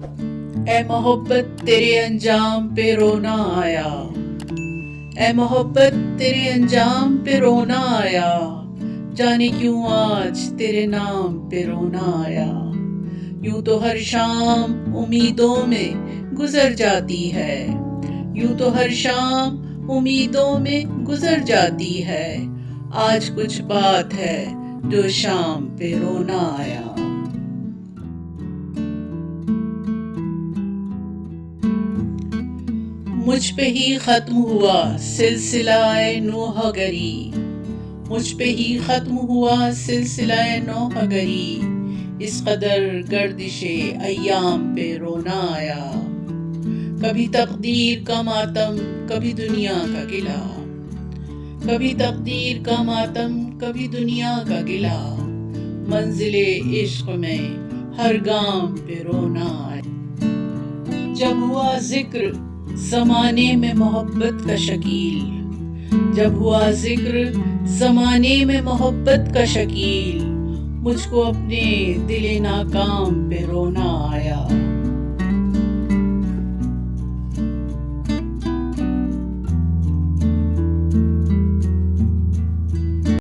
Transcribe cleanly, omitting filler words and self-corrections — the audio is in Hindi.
ए मोहब्बत तेरे अंजाम पे रोना आया, ए मोहब्बत तेरे अंजाम पे रोना आया, जाने क्यों आज तेरे नाम पे रोना आया। यूं तो हर शाम उम्मीदों में गुजर जाती है, यूं तो हर शाम उम्मीदों में गुजर जाती है, आज कुछ बात है जो शाम पे रोना आया। मुझ पे ही खत्म हुआ सिलसिलाए नूहगरी, मुझ पे ही खत्म हुआ सिलसिलाए नौहगरी, इस कदर गर्दिशे अय्याम पे रोना आया। कभी तकदीर का मातम कभी दुनिया का गिला, कभी तकदीर का मातम कभी दुनिया का गिला, मंजिले इश्क में हर गाम पे रोना आया। जब हुआ जिक्र ज़माने में मोहब्बत का शकील, जब हुआ जिक्र ज़माने में मोहब्बत का शकील, मुझको अपने दिले नाकाम पे रोना आया।